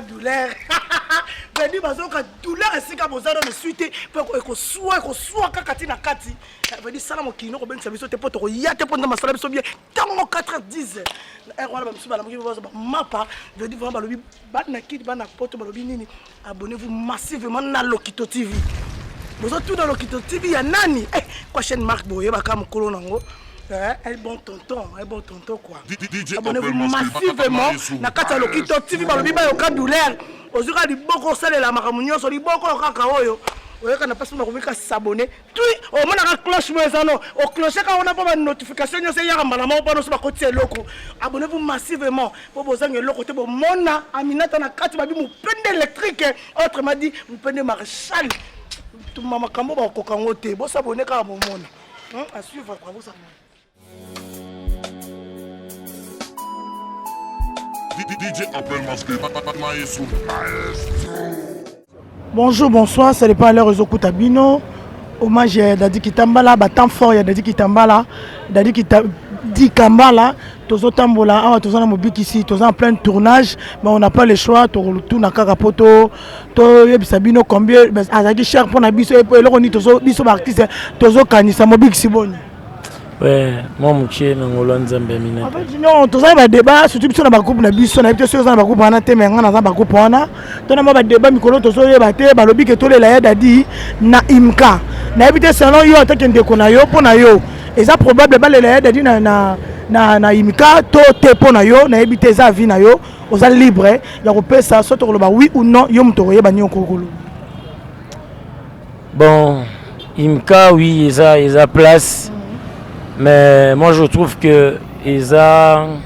douleur Veni bazoka douleur esika bozalo ne suite ko soa kati na kati veni sala mokino ko benisa biso te poto ko yate poto masala biso bien tango 4h10 wana ba msuba na mokibo ba mapa veni vraiment balobi bana kid bana poto balobi nini abonnez-vous massivement na Lokito TV bozo tout dans Lokito TV ya nani kwa chaîne Marc Boye ba ka mukolo nango un bon tonton quoi abonnez-vous massivement na kati ya Lokito TV balobi ba yoka douleur ozuka liboko salela makamunyo so liboko kaka oyo oyeka na pasi na kovika s'abonner tu o mona ka cloche mo ezano o cloche ka ona pa ba notification nyose ya mbala mo pa no so ba koti eloko abonnez-vous massivement po bozanga eloko te bo mona Aminata na kati ba bi mu pende électrique autrement dit mu pende Marshall tout mama kambo ba kokango te bo s'abonner ka bo mona à suivre bravo ça. DJ appelle masqué, bonjour, bonsoir, ça dépend à l'heure aux Tabino. Hommage à Dadi Kitambala, temps fort, il y a Dadi Kitambala, Dadi Kambala, tous autant tambola, tous en mobile ici, tous en plein tournage, mais on n'a pas le choix, tout na karapoto, to Sabino combien, azaki cher pour nabiso et pour le roni tous biso artiste, tous au kanisa mobile si bon. Ouais, moi mukie na ngolonza mbemina. En fait, non, tous ça va débat, surtout sur la groupe na biso, na habité sur la groupe na te menga na ba groupe wana. To na ba débat mikolo to so yeba te ba lobi ke to le la dadi na imka. Na habité selon yo attaque ndeko na yo pona yo. Et ça probablement le la dadi na imka to te pona yo, na habité ça vie na yo, oza libre, ya ko pesa so to lo ba oui ou non yo mto yeba ni okokolo. Bon, imka oui, ils a place. Mais moi je trouve que ils ont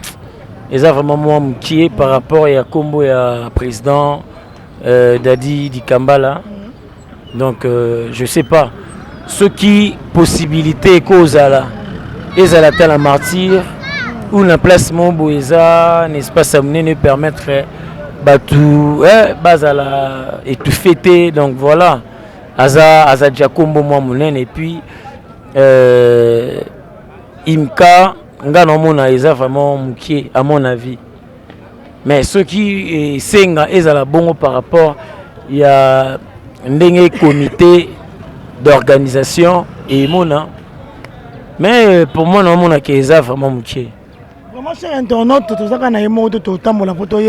vraiment moins moqué par rapport à Kombo et à président Dadi Kambala. Donc je sais pas. Ce qui possibilité cause à la telle martyr ou la place Mombo n'est-ce pas ça ne permettrait tout et tout fêter donc voilà. Aza Jakombo moi et puis Imka, Nganomona est vraiment moukié à mon avis. Mais ce qui est à la bonne par rapport, il y a un comité d'organisation et Mona. Mais pour moi, non, Mona qui est vraiment moukié. Vraiment, cher internaute, tout ça, quand on a émoté tout le temps, la photo,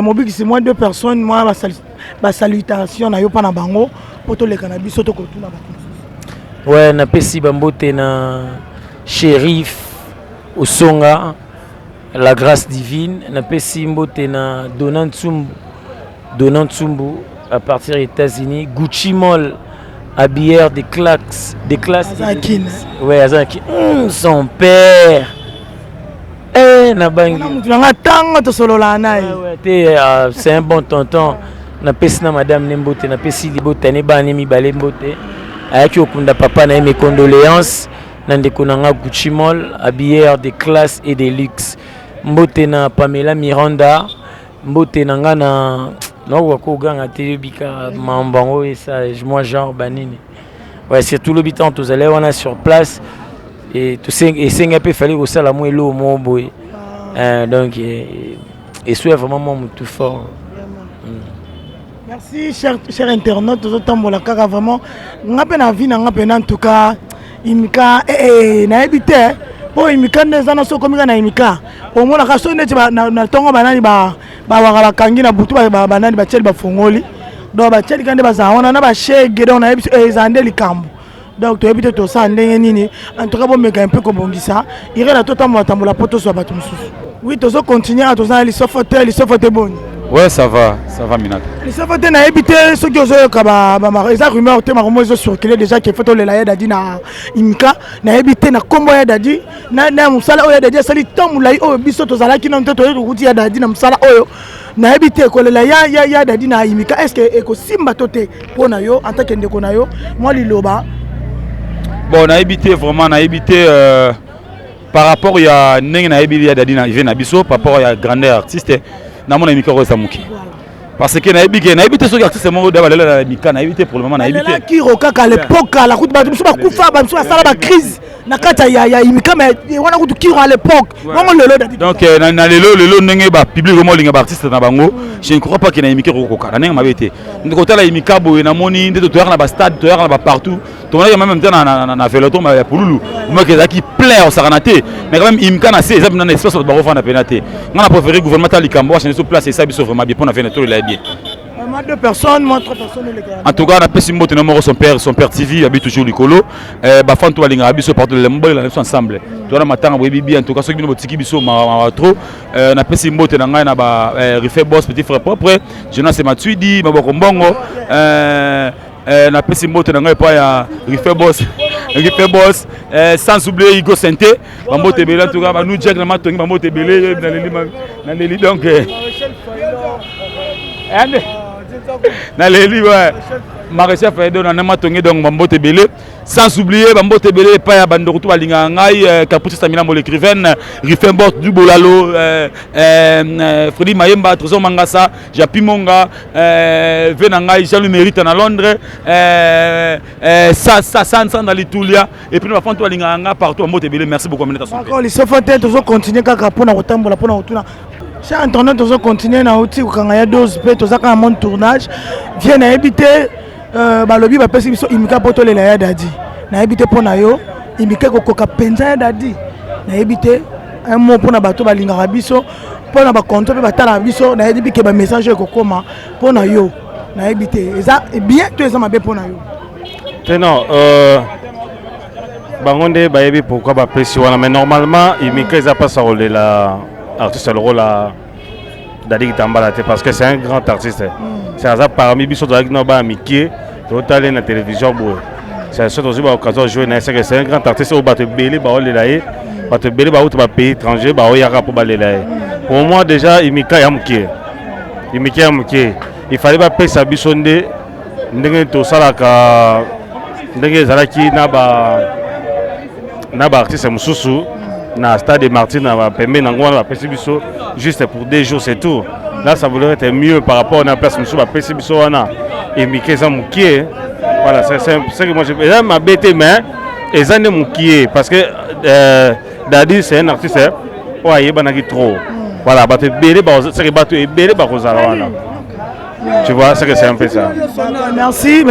mobile, c'est moins deux personnes, moi, ma salutation, na yo pas na bango, photo le cannabis, auto kotu na bango. Ouais, na pesi bambote na Shérif Osonga, la grâce divine, na pesi mbote na Donant Tsumbu à partir des États-Unis, Gucci Mall, habilleur des classes. Ouais, Azaki. Son père. Na bangi. C'est un bon tonton. Na pesi na madame Nembote, na pesi libote ne ba nemi balé mbote. Ayaki okunda papa na mes condoléances. Nandeko nanga Gucci Mall, habilleur de classe et de luxe. Mbote na Pamela Miranda, mbote nanga na wako ganga telebika mambango et ça moi genre banini. Ouais, c'est tout l'habitant tous allés on a sur place et tout c'est un peu fallait au sala moi lo mo boy. Donc et soit vraiment tout fort. Merci cher internaute tous autant la kaka vraiment ngape na vie na en tout cas imika na habité po imika ndeza so komika na imika o mona ka so neti na tongo banani ba waka kangi na butu ba banani ba cheli ba fongoli do ba cheli kande ba zaona na ba shege do na habité ezande likambo donc to habité to sa ndenge nini en tout cas bon meka un peu kobongisa ire na to tambola poto so ba tumusu oui to so continuer à to za li sofote boni. Ouais, ça va Minata. Les safote na habité ceux qui ont kaba eza rumeur te maromo zo circuler déjà qui photo le la dadi na imika na habité na kombo ya dadi na musala oya dadi sali tomulai o biso to zala kino nteto yo kuti ya dadi na musala oyo na habité ko le la ya dadi na imika est-ce que eko simba tote pona yo en tant que ndeko na yo moi liloba bon na habité vraiment na habité par rapport ya ndenge na habité ya dadi na vient na biso par rapport ya grandeur artiste na mon imika ko samuki parce que na habité ceux qui artiste mo da balela na imika na habité pour le moment na habité qui roka à l'époque la route ba musu ba kufa ba musu sala ba crise na kata ya imika mais wana kutu kiro à l'époque vraiment lelo dadi donc na lelo ndenge ba public mo linga ba artiste na bango je ne crois pas que na imika ko ka na mabete ndiko tala imika boye na moni ndeto to na ba stade to na ba partout to na même temps na veloton ya pululu moi que qui plein au saranaté mais quand même imika na c'est ça na espace ba refana penate ngana préféré gouvernement ta likambo changer sur place et ça biso vraiment bien pour na faire tout la bien. Moi 2 personnes, moi 3 personnes. En tout cas, on a passé son père TV, habite toujours Licolo. Bafan to alinga biso partout les mboli la ensemble. To na matanga boyebi en tout cas ceux qui nous botiki biso ma trop. On a passé mbote na ngai na ba refait boss petit frère propre. Jonas Matuidi, Maboko Mbongo. On a passé mbote na ngai pa ya refait boss. Sans oublier Igo Santé. Mbote belé en tout cas nous Jack na matongi mbote belé na leli donc na leli ouais Maréchal Faydo na matongi donc Bambote belé sans oublier Bambote belé pa ya bandoko to balinga ngai Capucci Samina mo l'écrivaine Rifembot du Bolalo Freddy Mayemba Trésor Mangasa Japi Monga vena ngai Jean le mérite na Londres ça dans l'Itulia et puis nous font to balinga nga partout Bambote belé merci beaucoup ministre encore les sofontaines toujours continuer kaka pona kotambola pona otuna. Chaque internet toujours continuer na outil quand il y a 12 pe to zaka mon tournage vient na habiter balobi ba pesi biso imika poto le la dadi na habiter pona yo imika ko koka penza ya dadi na habiter un mot pona bato balinga biso pona ba compte pe batala biso na habiter ba message ko koma pona yo na habiter eza bien to eza mabe pona yo non bangonde ba yebi pourquoi ba pesi wana mais normalement imika eza pas ça rôle la artiste le rôle à Dadi Tambala parce que c'est un grand artiste. C'est ça parmi biso de la Mickey, total na télévision boy. C'est ça aussi occasion de jouer c'est un grand artiste au bateau belé ba olelaye, bateau belé ba out ba pays étranger ba oyaka pour balelaye. Pour moi déjà Imika Yamke. Imika Yamke. Il fallait pas payer sa bisonde ndenge to salaka ndenge zalaki na ba artiste mususu. Na stade Martin na pembe na ngwana ba pesi biso juste pour 2 jours c'est tout. Là ça voudrait être mieux par rapport à la place musu ba pesi biso wana et Mikeza Mukie. Voilà, c'est que moi je ma bête mais ezane Mukie parce que Dadi c'est un artiste ouais banaki trop. Voilà, ba te belé ba c'est que ba te belé ba kozala wana. Tu vois, c'est que c'est un peu ça. Merci.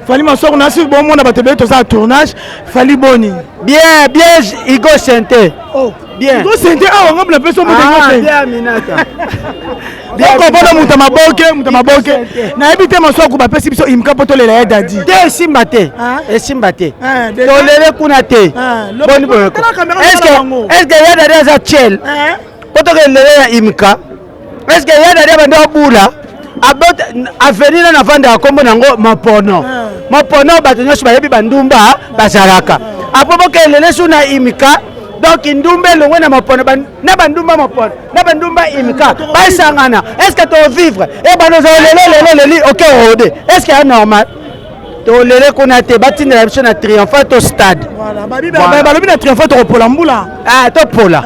Fali Mansour, on a su bon monde à battre tout ça tournage. Fali Boni. Bien, Igo Santé. Oh, bien. Igo Santé, on a personne de bien, Minata. Bien, on va Mutamaboke. Na habité Mansour, on va passer sur Imka Poto le la dadi. Te Simbate. Et Simbate. Tolele Kunate. Est-ce que y a des achel? Poto que le Imka. Est-ce que y a des bandes boula? About avenir na vanda kombo nango mapono bato nyonso bayebi bandumba bazalaka apopo ke lele suna imika donc ndumbe longwe na mapono na bandumba mapono na bandumba imika baisangana est-ce que to vivre et banozo lele OK rode est-ce que c'est normal to lele kuna te batindela biso na triomphant to stade voilà balobi na triomphant to pola mbula to pola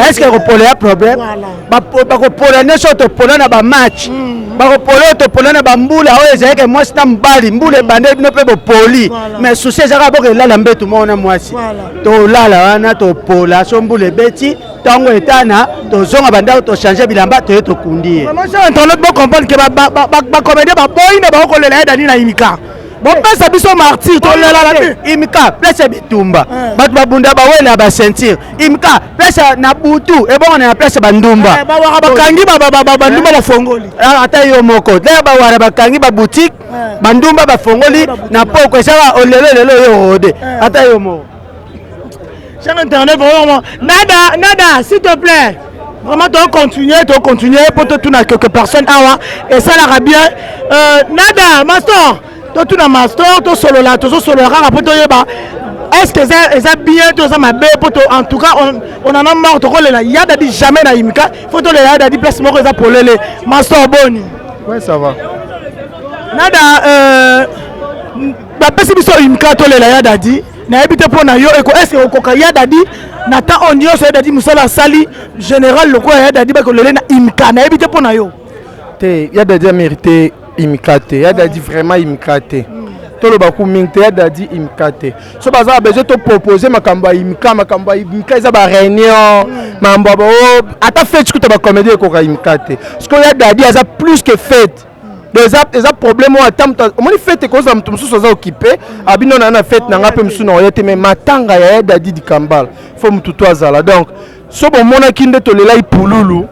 est-ce que repola ya problème ba ko pola ne so to pola na ba match ba ko pola to pola na ba mbula o ezeke que moi c'est mbali mbule bande no pe bo poli mais souci ezaka boke lala mbetu mona mwasi to lala wana to pola so mbule beti tango etana to zonga banda to changer bilamba to kundi vraiment ça internet bo comprendre que ba comédien ba boy na ba ko lela dani na imika bon pesa biso martyr to lela imika place bitumba bato babunda bawela ba sentir imika place na butu e bon na place bandumba ba wara bakangi bandumba ba fongoli ata yo moko de ba wara bakangi ba boutique bandumba ba fongoli na poko esaka olelo yo rode ata yo moko. Cher internet vraiment nada s'il te plaît vraiment tu continuer pour te tourner quelques personnes et ça la bien nada master to tuna master to solo la to solo rara pour to yeba est-ce que ça bien to ça mabe pour en tout cas on en a marre to kolela ya dadi jamais na imika faut to le ya dadi place moko za pour le master boni ouais ça va nada ba pesi biso imika to le ya dadi na habite pour na yo est-ce que okoka ya dadi na ta onyo so ya dadi musala sali général loko ya dadi ba ko le na imika na habite pour na yo te ya dadi a mérité imika te ya dadi vraiment imika te toloba ku mingte ya dadi imkate so baza besoin to proposer makambo ya imka eza ba réunion mambo ba ata fête kuta ba comédie ko ka imkate parce que ya dadi eza plus que fête des problèmes à temps moni fête ko za mtu mususu za occupé abino na fête na ngape musu na yote mais matanga ya dadi di kambala faut mtu to azala donc so bon mona kinde to lela ipululu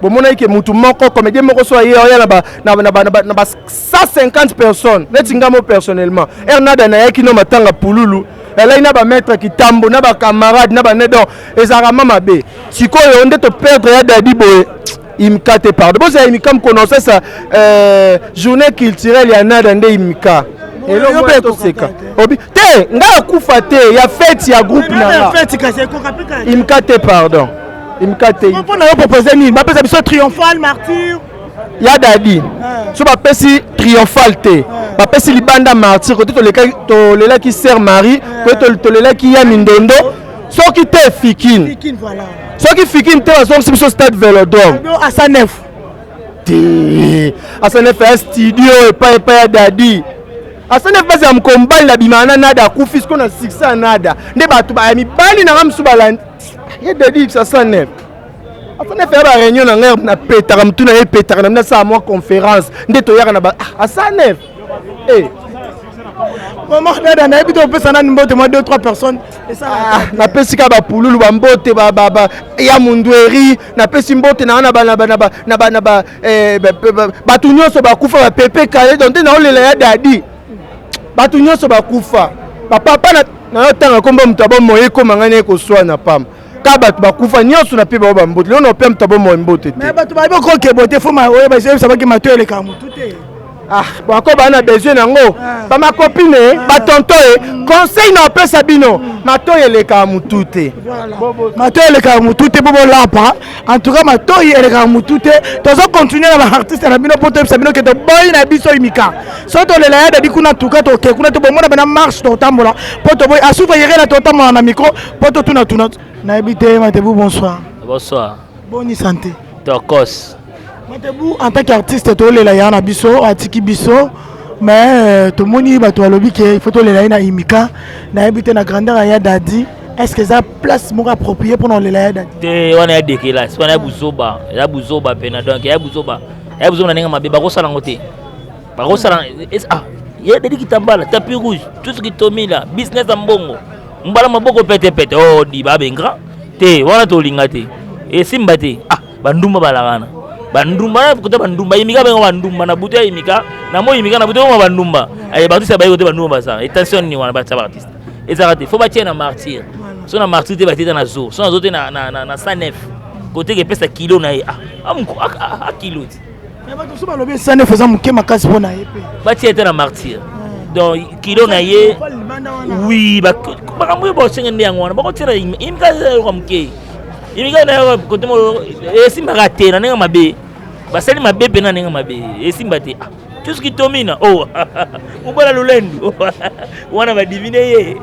bon mona ke mutu moko comédien moko so ya na 150 personnes netingamo personnellement ernada na yaki no matanga pululu elle na ba maître kitambo na ba camarade na ba nedon ezara mama be sikoyo onde to perdre ya dadi boye imkate pardon bon c'est imika me connaissait ça journée culturelle ya nada nde imika elo mo to seka obi te nga kufa te ya fête ya groupe na fête kasi ko kapika imkate pardon imkate on a proposé ni ba pesa biso triomphal martyr ya dadi so ba pesi triomphal te ba pesi libanda martyr ko to lela ki sœur Marie ko to lela ki ya mindondo soki te fikine voilà soki fikine te bazong si biso stade Vélodrome à sa neuf te à sa neuf studio et pas ya dadi à sa neuf basi ya mkombali la bimana nada kufi ko na succès nada nde batu ba mi bali na ngamsu balandi ya dadi à sa neuf afana faire ba réunion na ngai na petaka mtu na petaka na sa moi conférence nde to yaka na ba à sa neuf maman nada na ebito pesa na mbote moi 2-3 personnes et ça na pesi ka ba pululu ba mbote ba ya mundweri na pesi mbote na batu nyonso ba kufa ba pepe kale donc na olela ya dadi batu nyonso ba kufa papa na tanga komba mutabo moye ko mangane ko swana pam ka batu ba kufa nyonso na pe ba mbote leo no pe mutabo moye mbote mais batu ba ko ke bote fo ma oye ba se ba ki matoele ka mutu te bon ako bana besoin nango ba ma copine ba tonto conseil na pesa bino matoye le ka mutu te matoye le ka mutu te bobo lapa en tout cas matoye le ka mutu te tozo continuer na ba artiste na bino poto pesa bino ke to boy na biso imika so to le la ya di kuna tuka to ke kuna to bomona bana marche to tambola poto boy asufa yere la to tambola na micro poto tuna na ebite matebu bonsoir bonne santé Tokos Matebou, en tant qu'artiste, tu es là, na biso, atiki biso, mais tout le monde il faut que les na imika, na habité na grandeur ya dadi. Est-ce que ça place mon approprié pour les là dadi? On a des là, on a buzoba, ya buzoba pena donc ya buzoba na ninga mabe ba ko sala ngote. Ba ko sala ya dadi kitambala, tapis rouge, tout ce qui tomi là, business ambongo. Mbala maboko pete oh di ba bengra. Te wana to lingate. Et simbate bandumba balagana. Bandumba kuta bandumba imika bengo bandumba na butu ya imika na mo imika na butu mo bandumba ay batisa bayi kote bandumba sa attention ni wana batisa artiste ezarate faut batie na martyr so na martyr te batita na zo so na zo te na 109 côté que pesa kilo na amko a kilo ti mais bato so balobi 109 faisant muke makasi pona yepe batie te na martyr donc kilo na ye oui ba kamwe bo sengende yango wana bako tira imika ko muke imika na côté mo esimba raté na nenga mabe basali mabe pena nenga mabe esimba te tout ce qui domine oh mobala lolendo wana ba diviner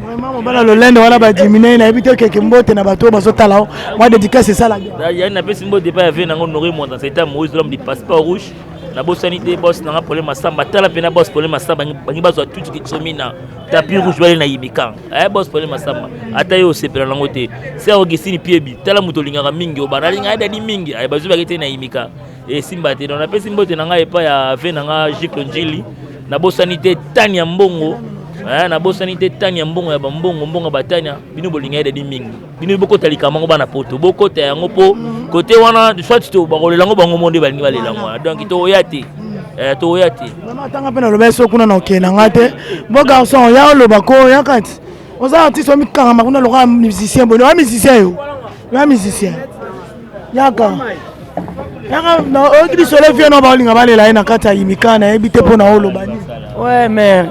vraiment mobala lolendo wana ba diviner na ebite keke mbote na bato bazotala moi dédicace ça la ya na pesi mbote pa ve nango nori monta c'est un Moïse l'homme du passeport rouge na bosanité boss na problème masamba tala pena boss problème masamba bangi bazwa tout ce qui domine tapis rouge wale na yimika boss problème masamba ata yo sepela nango te c'est Augustine Piebi tala mutolinga mingi obanalinga ada di mingi ay bazuba kete na yimika et simba te na pesi mbote nanga epa ya ve nanga Jiklo Njili na bosanité tani ya mbongo na bosanité tani ya mbongo ya mbongo batania bino bolinga ada di mingi bino boko talika mango bana poto boko ta yango po côté wana soit to bakolelango bango monde balingi balelango donc to oyate to oyate mama tanga pena lobe so kuna na okena ngate bo garçon ya lo bako ya kati oza artiste o mikanga makuna lo ka musicien bon wa musicien yo wa musicien yaka na okidi sole vie no balinga balela na kati ya imika na ebite pona olo bani ouais mais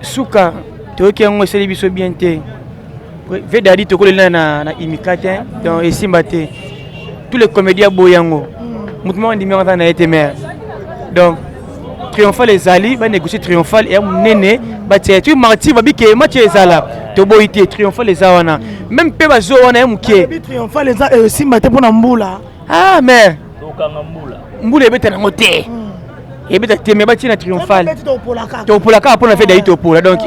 suka to ki ngo seli biso bien te ve dadi to kolela na imika te donc esimba te tous les comédiens boyango mutumo ndimi ngata na été maire donc triomphal ezali ba négocier triomphal et nene ba tu marti ba bike match ezala to boité triomphal ezawana même pe ba zo wana muke triomphal esimba te pona mbula mais to kanga mbula mbula ebeta na ngote et beta teme bati na triomphal to polaka pour na fait d'ailleurs to pola donc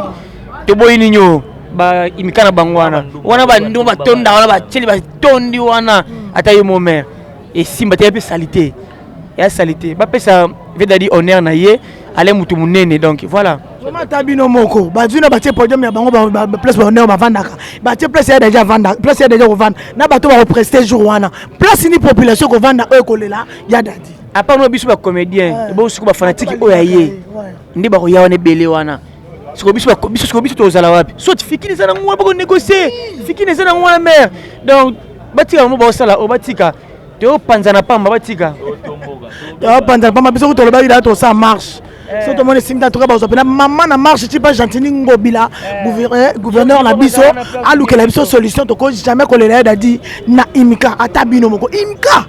to boy ninyo ba imikana bangwana wana ba ndo ba tonda wana ba cheli ba tondi wana ata yo momer et simba te pe salité ya salité ba pesa vedadi honneur na ye ale mutu munene donc voilà vraiment tabino moko ba dina ba tie podium ya bango ba place ba honneur ba vandaka ba tie place ya déjà vanda place ya déjà vanda na ba to ba represter jour wana place ni population ko vanda e kolela ya dadi à part no biso ba comédien bo suko ba fanatique o ya ye ndi ba ko ya wana belé wana siko biso to zala wapi soit fiki neza na ngwa ba ko négocier fiki neza na ngwa mère donc batika mo ba sala o batika to panzana pamba batika to panzana pamba biso ko to loba ida to ça marche so to mone simta to ka ba so pena maman na marche ti pas gentini ngobila gouverneur na biso aluke la biso solution to ko jamais ko le dadi na imika atabino moko imika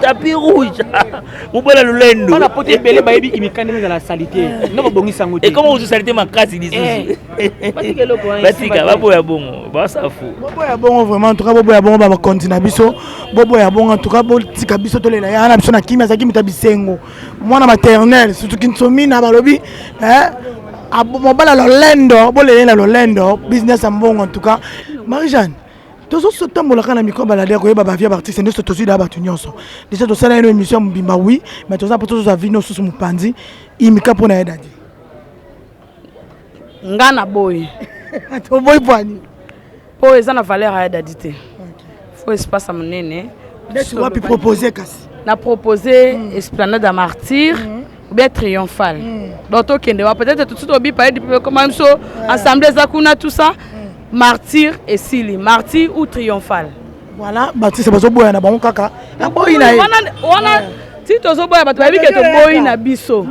tapis rouge mobala lolendo on a poté belé bayebi imikane dans la salité non ba bongi sango et comment vous salité ma case lisusu batika babo ya bongo ba safu bobo ya bongo vraiment en tout cas bobo ya bongo ba continue biso bobo ya bongo en tout cas bo tika biso to lela ya na biso na kimia za kimita bisengo mwana maternel surtout kinsomi na balobi mobala lolendo bo lela lolendo business ambongo en tout cas Marie-Jeanne tozo sotambola kana micro balade ko yeba ba via artiste ndeso tozo da batu nyonso déjà to sala une émission mbimba oui mais tozo pa tozo vino susu mupandi imika pona ya dadi ngana boy to boy pwani po eza na valeur ya dadi te faut espace à monene tu vas puis proposer kasi na proposer esplanade à martyr ou bien triomphal donc to kende wa peut-être tout de suite obi parler du comme ça assemblée zakuna tout ça martyr et sili martyr ou triomphal voilà baptiste bazo boya na bango kaka na boyi na wana si tozo boya bato babi ke to boyi na biso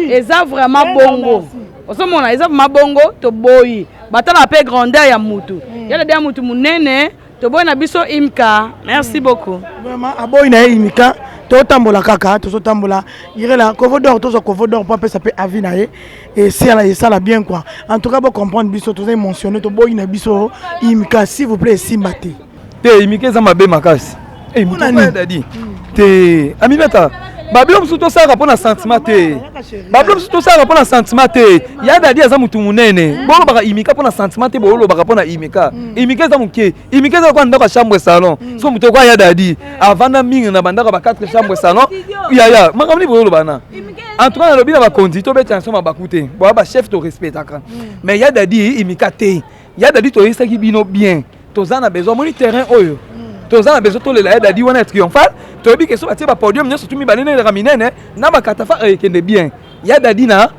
eza vraiment bongo osomona eza vraiment bongo to boyi batala pe grandeur ya mutu ya de mutu munene to boyi na biso imka merci beaucoup vraiment aboyi na imka to tambola kaka to tambola irela covodor to covodor pour ça peut avis na et ça la bien quoi en tout cas pour comprendre biso to mentionner to boyi na biso imka s'il vous plaît simbate te imika za mabe makasi mutu pa dadi te amibeta bablo msuto saka pona sentiment te bablo msuto saka pona sentiment te ya dadi aza mutu munene bolo baka imika pona sentiment te bolo baka pona imika imika za muke imika za kwa ndaka chambre salon so mutu kwa ya dadi avanda mingi na bandaka ba 4 chambre salon ya makamni bolo bana en tout cas lobi na ba kondito be chanson mabakute bo ba chef to respectaka mais ya dadi imika te ya dadi to yesaki bino bien tozana besoin moni terrain oyo tozana besoin to lela ya dadi wana triomphal to bi que so batie ba podium nyoso tumi banene na minene na ba katafa ekende bien ya dadi na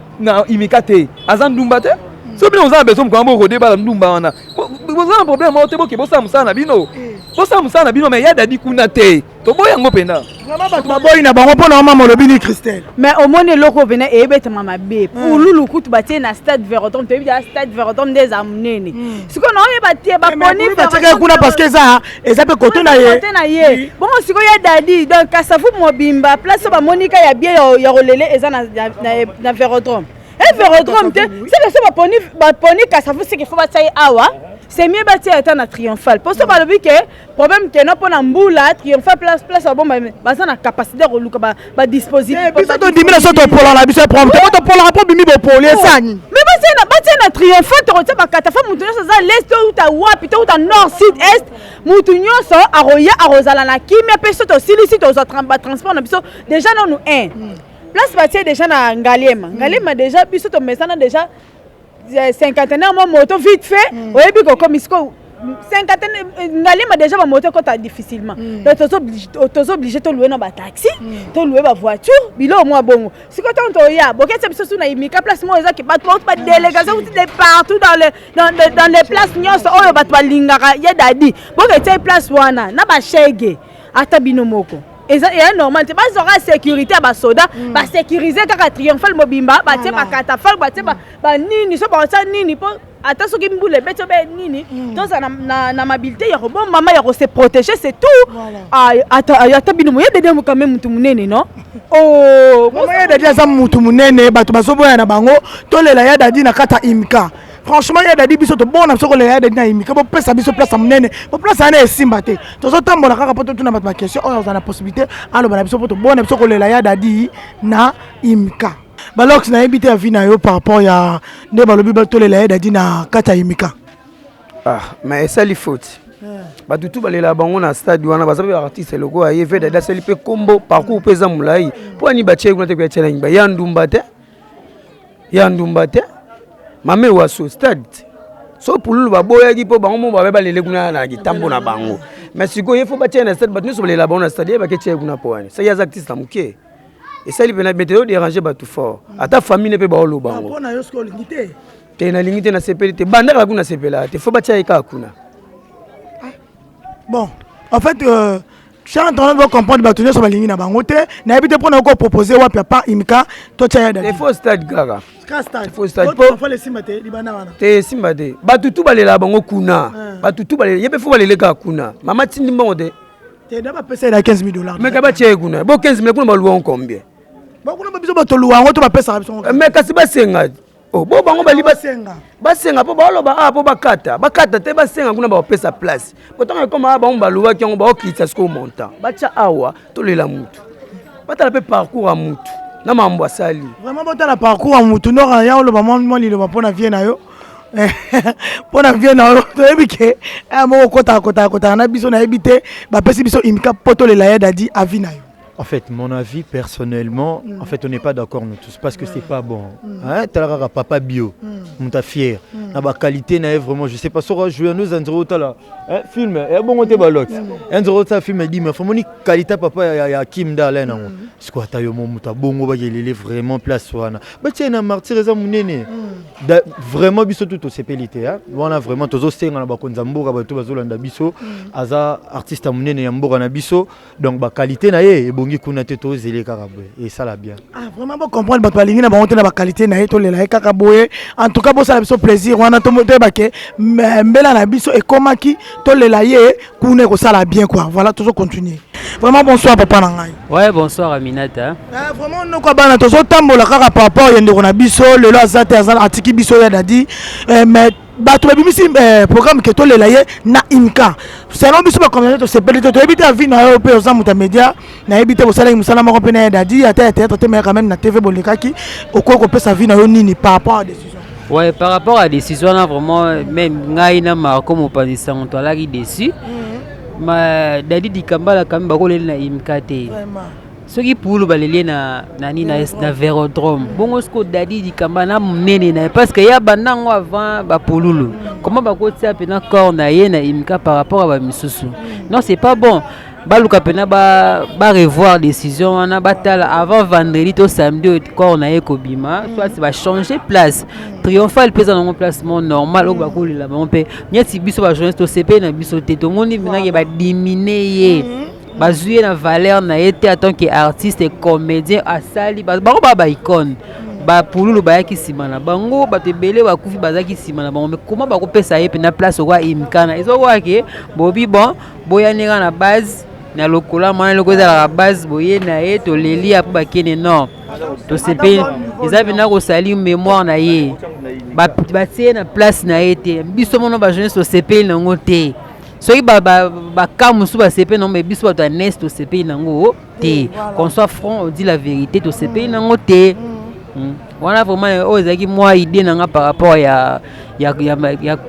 imika te azan ndumba te so bino ozana besoin ko ambo rodé ba ndumba wana bozana problème o te bo ke bosa musana bino bosa musana bino mais ya dadi kuna te to boya ngo penda vraiment bato baboyi na bango pona mama molobini Christelle mais au moins loko vena ebeta mama be pour lulu kutu batie na stade Vérodrome to ebita stade Vérodrome des amnene siko na oyeba tie ba poni batie kuna parce que ça peut côté na ye bon siko ya dadi donc kasafu mobimba place ba monika ya bien ya rolele eza na Vérodrome et Vérodrome te c'est que ba poni kasafu c'est qu'il faut batie awa c'est mieux bâti à être triomphal. Pour ça, le problème que nous avons mbula triomphal place bon baza na capacité de luka ba dispositif. Biso to dimina so to pola la biso prompt. To pola rapport bimi bo polier sani. Mais bâti na triomphal to rota ba katafa mutu nyoso za l'est ou ta wapi to ta nord sud est mutu nyoso aroya arozala na kimia peso to silisi to zo transport na biso déjà non nous un. Place bâti déjà na Ngaliema déjà biso to mesana déjà cinquantenaire mo moto vite fait oyebi ko comme isko cinquantenaire Ngaliema déjà ba moto ko ta difficilement donc tozo obligé to louer na ba taxi to louer ba voiture bilo mo bongo siko to ya boketse biso suna imika place mo eza ki ba délégation de partout dans les places nyonso oyo ba lingaka ya dadi boketse place wana na ba shege ata bino moko et normal c'est pas aura sécurité ba soda ba sécuriser kaka triomphal mobimba ba tie ba katafal ba tie ba nini so ba ça nini po ata soki mbule beto be nini to ça na mobilité ya bon maman ya se protéger c'est tout ata bino moye dede mo quand même mutu munene non oh moye dede za mutu munene bato basoboya na bango to lela ya dadi na kata imka franchement ya dadi biso to bona biso ko le ya dadi na imika bo pesa biso place munene bo place ana esimba te tozo tambola kaka poto tuna ba question oyo za na possibilité alo bana biso poto bona biso ko le ya dadi na imika balox na ebité ya vie na yo par rapport ya nde balobi ba to le ya dadi na kata imika mais ça li faute batutu balela bango na stade wana bazabe artiste logo aye ve dada seli pe combo parcours pesa mulai po ani ba check na te kwa chela ngba ya ndumba te mame waso stade so pululu baboya ki po bango mo ba balele kuna na kitambo na bango mais siko il faut ba check na stade batu so balela bango na stade ba ke check kuna po ani ça ya artiste na muke et ça li pena météo déranger batu fort ata famille ne pe ba olo bango pona yo sko lingite te na lingite na sepelite banda ka kuna sepela te faut ba check ka kuna. Bon, en fait, chaque entendant doit comprendre que tu sur la ligne na bangote, na habité pour nous proposer wa papa imika to chaya dadi. Il faut stade gaga. Stade. Il faut stade pour les simbate libana wana. Te simbate. Batutu balela bango kuna. Batutu balela yebe faut balela ka kuna. Mama tindi bango te. Te daba pesa na $15,000. Mais ka ba chaya kuna. Bo 15,000 kuna ba luwa combien? Ba kuna ba biso ba to luwa ngo to ba pesa biso. Mais kasi ba senga. Oh, bo bango bali basenga po baloba po bakata te basenga kuna ba pesa place. Pourtant comme bango baluwa ki ngo ba okitsa sko montant. Bacha awa to lela mutu. Batala pe parcours a mutu. Na mambo asali. Vraiment batala parcours a mutu no ya lo ba mo li lo ba pona vie na yo. Pona vie na yo to ebike mo kota na biso na ebité ba pesi biso imika poto lela ya dadi avi na yo. En fait, mon avis personnellement, en fait, on n'est pas d'accord nous tous parce que c'est pas bon. Hein, t'as papa bio, on t'a fier. Na ba qualité na vraiment, je sais pas sur jouer nous Andro tala. Hein, film, et bon on te balox. Andro ta film dit mais faut moni qualité papa ya Kim Darlen na. C'est quoi ta yo mon muta bongo ba yelele vraiment place wana. Ba tiens na martyr za munene. Vraiment biso tout au CPLT hein. Voilà vraiment tozo senga na ba konzamboka ba to bazolanda biso aza artiste munene ya mboka na biso donc ba qualité na ye bongi kuna te to zele kaka boye et ça la bien. Ah vraiment bon comprendre bato balingi na bango te na ba qualité na ye to lela kaka boye en tout cas bo ça biso plaisir wana to mote bake mbela na biso e komaki to lela ye kuna ko ça la bien quoi. Voilà toujours continuer. Vraiment bonsoir papa na ngai. Ouais bonsoir Aminata. Ah vraiment no ko bana tozo tambola kaka par rapport yende ko na biso lelo azate azala atiki biso ya dadi mais bato babimisi programme ke to lela ye na imka selon biso ba communauté to sepelite to ebite avi na yo pe oza muta media na ebite bo sala musala moko pe na dadi ata théâtre te mais quand même na TV bolekaki okoko pesa vi na yo nini par rapport à décision. Ouais par rapport à décision là vraiment même ngai na Marco Mopanisa on tola ki dessus mais dadi dikambala quand même ba ko lela na imka te vraiment soki pulu baleli na nani na Vélodrome bongo sko dadi dikamba na munene na parce que ya bandango avant ba pululu comment ba kotia pena corps na ye na imka par rapport à ba misusu non c'est pas bon baluka pena ba revoir décision wana batala avant vendredi to samedi corps na ye kobima soit c'est va changer place triomphal pesa na mon placement normal o ba kolela ba mpe nyati biso ba journaliste to CP na biso te to moni minaki ba diminuer ye bazoué na valeur na été en tant qu'artiste et comédien asali ba icône ba pululu ba yaki sima na bango ba tebele ba kufi bazaki sima na bango mais comment ba ko pesa ye na place kwa imkana izo kwa ke bobi bon boya nera na base na lokola mana loko za la base boye na ye to leli apo ba kene non to sepe ezabi na ko sali mémoire na ye ba tie na place na été biso mono ba jeunesse to sepe na ngote soki ba kamusu ba CP non mais biso ba nest to CP nango te qu'on soit franc on dit la vérité to CP nango te wana vraiment ozaki moi idée nanga par rapport ya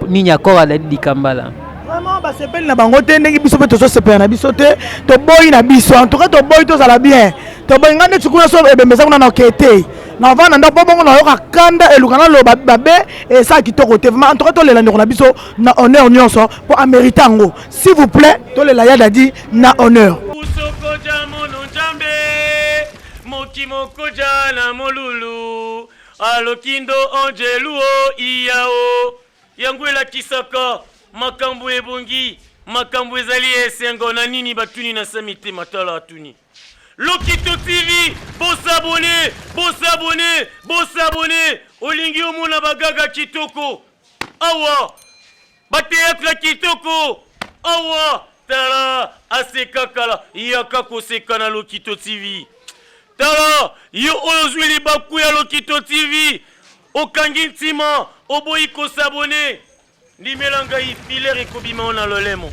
nini accord à dikambala vraiment ba CP na bango te ndenge biso pe to so CP na biso te to boy na biso en tout cas to boy to sala bien to boy ngane tukuna so ebembeza kuna na okete na vana ndo bongo na yoka kanda elukana lo babe et ça qui to côté vraiment en tout cas to lela ndeko na biso na honneur nyonso pour améritango s'il vous plaît to lela ya dadi na honneur usoko jamono jambe mokimoko jana molulu alokindo angeluo iao yangwela kisaka makambo ebongi makambo ezali esengo na nini batuni na samite matala atuni Lokito TV, abonner, olingi omona bagaga kitoko. Awa, ba théâtre kitoko. Awa, tala aseka kala yaka koseka na Lokito TV. Tala yo ozwili baku ya Lokito TV. Okangi ntima, oboyi kosabone ndimela ngai filer ekobima o na lolemo